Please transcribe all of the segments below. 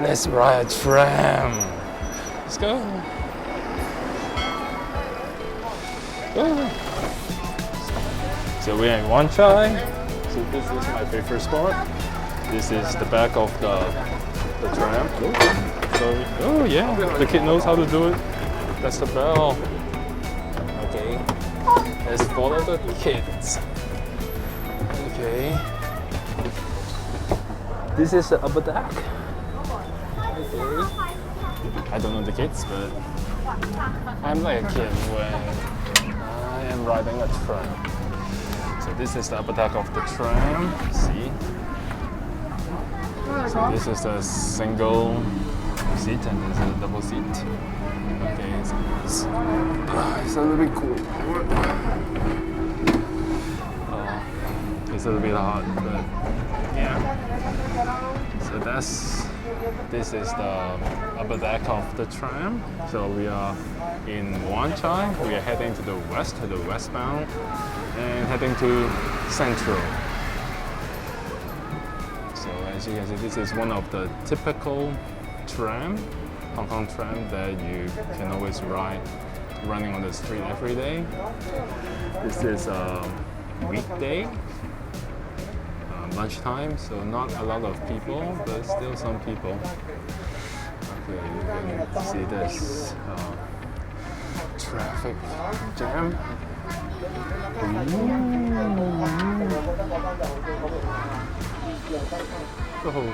Let's ride a tram. Let's go. So we're in Wan Chai. So this is my favorite spot. This is the back of the tram. Sorry. Oh yeah, the kid knows how to do it. That's the bell. Okay. Let's follow the kids. Okay. This is the upper deck. Okay. I don't know the kids, but I'm like a kid when I am riding a tram. So this is the upper deck of the tram. See? So this is a single seat and this is a double seat. Okay, so it's a little bit cool. It's a little bit hot, but yeah. So this is the upper deck of the tram. So we are in Wan Chai. We are heading to the westbound, and heading to Central. So as you can see, this is one of the typical tram, Hong Kong tram that you can always ride running on the street every day. This is a weekday. Lunchtime, so not a lot of people, but still some people. Okay, you can see this traffic jam. Oh.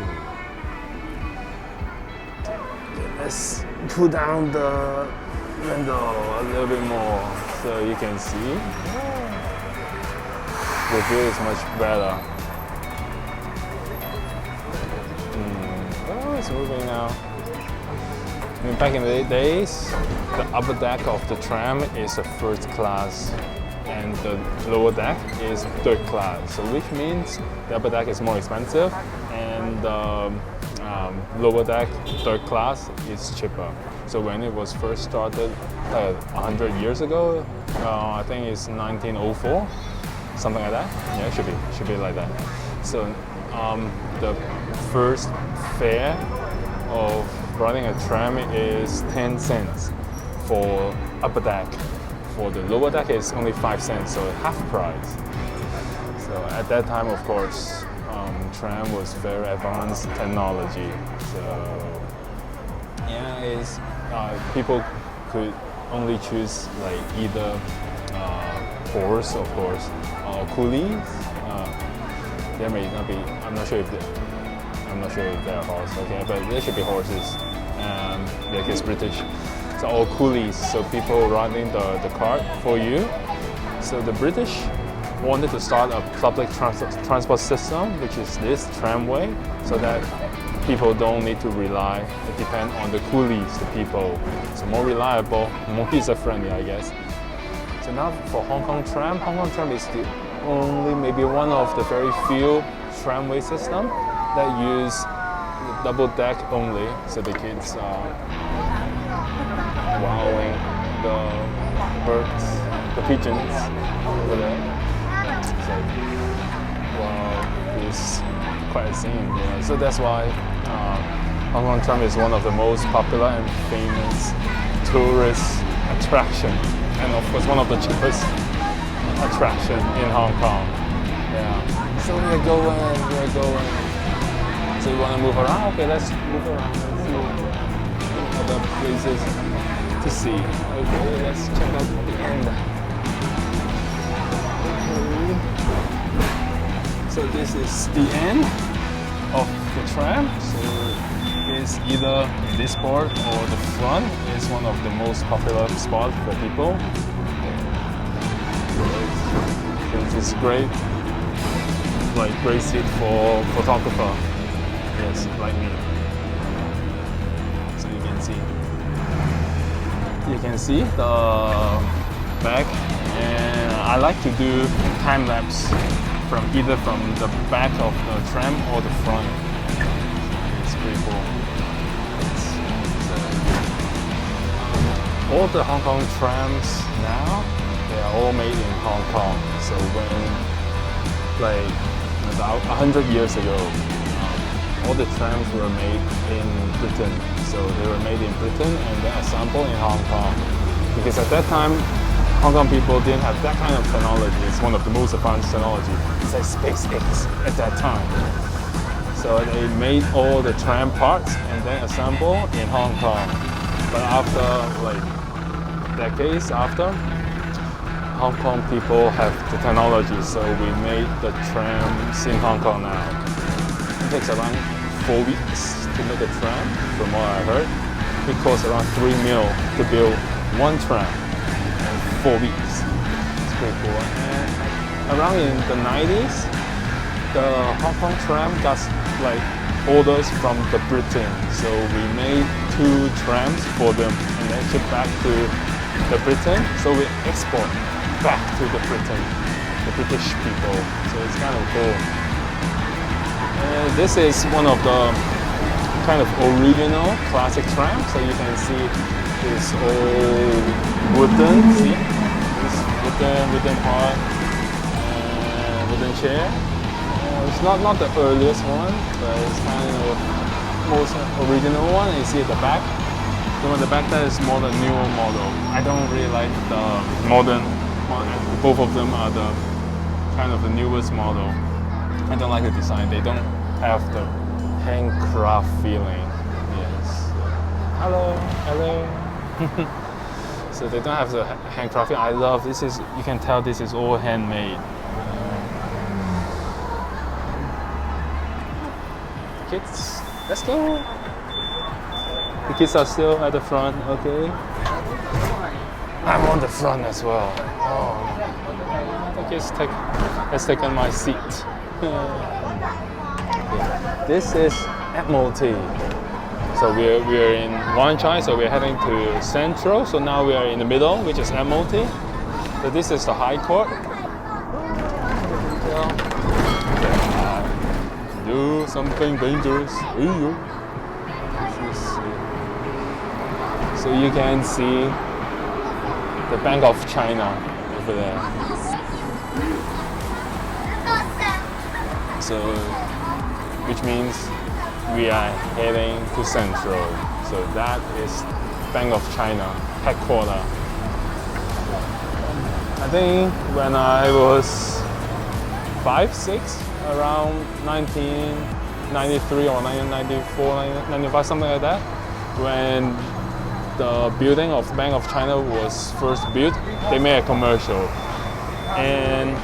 Okay, let's pull down the window a little bit more so you can see. The view is much better. It's moving now. I mean, back in the days, the upper deck of the tram is the first class and the lower deck is third class. So which means the upper deck is more expensive and the lower deck, third class, is cheaper. So when it was first started 100 years ago, I think it's 1904, something like that. Yeah, it should be like that. So the first fare of riding a tram is 10 cents for upper deck. For the lower deck it's only 5 cents, so half price. So at that time, of course, tram was very advanced technology. So yeah, people could only choose like either horse, of course, or coolies. There may not be. I'm not sure if they're horses. Okay, but there should be horses. Like it's British. So all coolies. So people riding the cart for you. So the British wanted to start a public transport system, which is this tramway, so that people don't need to depend on the coolies, the people. So more reliable, more user-friendly, I guess. So now for Hong Kong Tram is the only, maybe one of the very few tramway system that use double deck only. So the kids are wowing the birds, the pigeons over there. So wow, it's quite a scene. Yeah. So that's why Hong Kong Tram is one of the most popular and famous tourist attraction, and of course one of the cheapest attraction in Hong Kong. Yeah. So we're going. So you want to move around? Okay, let's move around and see other places to see. Okay, let's check out the end. Okay. So this is the end of the tram. So it's either this part or the front is one of the most popular spots for people. It's great, like great seat for photographer. Yes, like me. So you can see the back, and I like to do time lapse from either from the back of the tram or the front. It's pretty cool. All the Hong Kong trams now, they are all made in Hong Kong. So when, like about 100 years ago, all the trams were made in Britain. So they were made in Britain and then assembled in Hong Kong. Because at that time, Hong Kong people didn't have that kind of technology. It's one of the most advanced technology. It's like SpaceX at that time. So they made all the tram parts and then assembled in Hong Kong. But after like decades after, Hong Kong people have the technology, so we made the trams in Hong Kong now. It takes around 4 weeks to make a tram, from what I heard. It costs around 3 mil to build one tram in 4 weeks. It's pretty cool. And around in the 90s, the Hong Kong Tram got like orders from the Britain. So we made 2 trams for them and then shipped back to the Britain. So we export back to the Britain, the British people. So it's kind of cool. And this is one of the kind of original classic trams. So you can see this old wooden, see? This wooden part, wooden chair. It's not the earliest one, but it's kind of most original one. You see at the back. The one at the back there is more the newer model. I don't really like the modern one. Both of them are the kind of the newest model. I don't like the design. They don't have the handcraft feeling. Yes. Hello, hello. So they don't have the handcraft feeling. I love this. You can tell this is all handmade. Kids, let's go. The kids are still at the front, okay? I'm on the front as well. Oh. Okay, let's take on my seat. Okay. This is Admiralty. So we're in Wan Chai, so we're heading to Central. So now we are in the middle, which is Admiralty. So this is the High Court. Do something dangerous. So you can see the Bank of China over there. So, which means we are heading to Central. So that is Bank of China headquarters. I think when I was 5, 6, around 1993 or 1994, 1995, something like that, when the building of Bank of China was first built, they made a commercial. And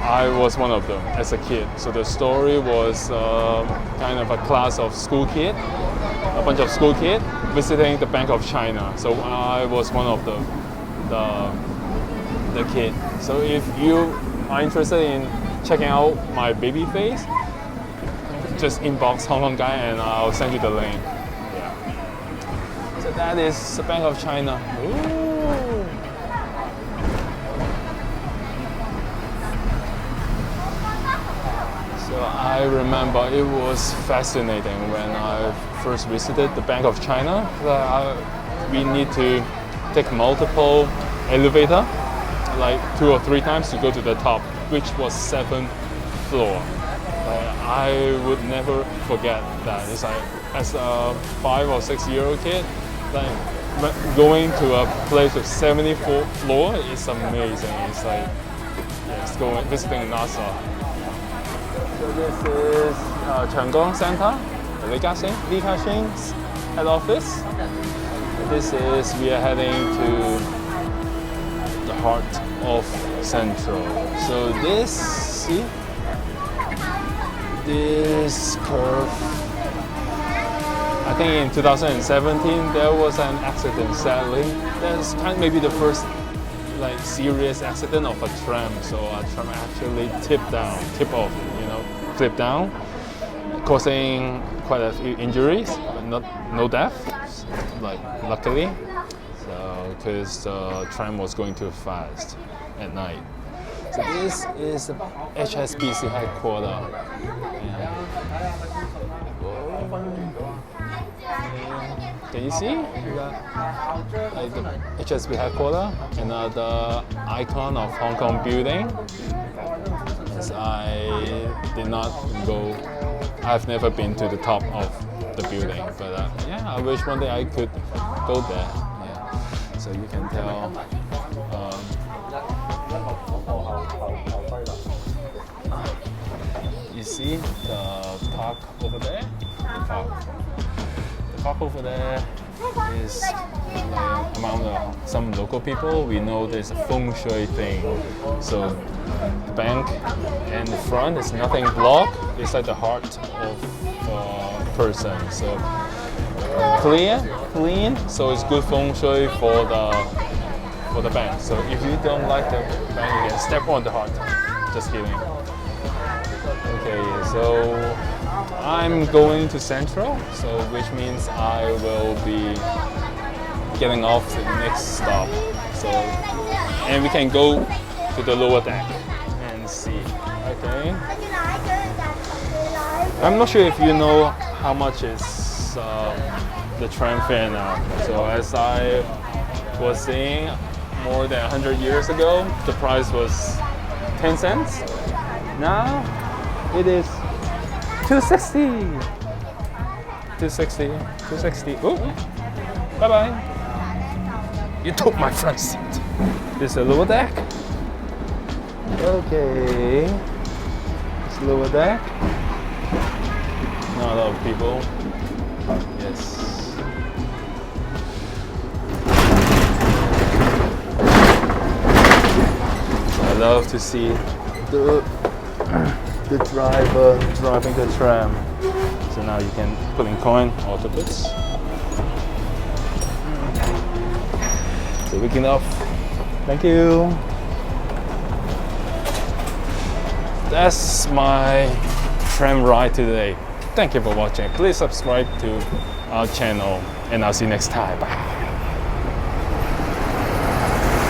I was one of them as a kid. So the story was kind of a class of school kids, a bunch of school kids visiting the Bank of China. So I was one of the kid. So if you are interested in checking out my baby face, just inbox Hong Kong Guy and I'll send you the link. Yeah. So that is the Bank of China. Ooh. So I remember it was fascinating when I first visited the Bank of China. We need to take multiple elevators, like 2 or 3 times to go to the top, which was 7th floor. I would never forget that. It's like, as a 5 or 6 year old kid, like going to a place with 74th floor is amazing. It's like, yes, visiting NASA. So this is Changong Center, Li Ka-shing's head office. This is, we are heading to the heart of Central. So this, see, this curve, I think in 2017 there was an accident, sadly. That's kind of maybe the first like serious accident of a tram. So a tram actually tipped down, causing quite a few injuries, but no death, like luckily. So because the tram was going too fast at night. So this is the HSBC headquarters. Can you see? Like the HSBC headquarters, another icon of Hong Kong building. As I did not go I've never been to the top of the building, but yeah, I wish one day I could go there. Yeah, so you can tell. You see the park over there? The park over there is among some local people. We know there's a feng shui thing. So the bank and the front is nothing blocked. It's like the heart of a person. So clean. So it's good feng shui for the bank. So if you don't like the bank, you can step on the heart. Just kidding. Okay, so I'm going to Central, so which means I will be getting off the next stop. So, and we can go to the lower deck and see. Okay. I'm not sure if you know how much is the tram fare now. So as I was saying, more than 100 years ago, the price was 10 cents. Now it is 260. 260. Oh, bye bye. You took my front seat. This is the lower deck. Okay. It's lower deck. Not a lot of people. Yes. I love to see the driver driving the tram. So now you can put in coin or the bits. So waking up. Thank you. That's my tram ride today. Thank you for watching. Please subscribe to our channel and I'll see you next time. Bye.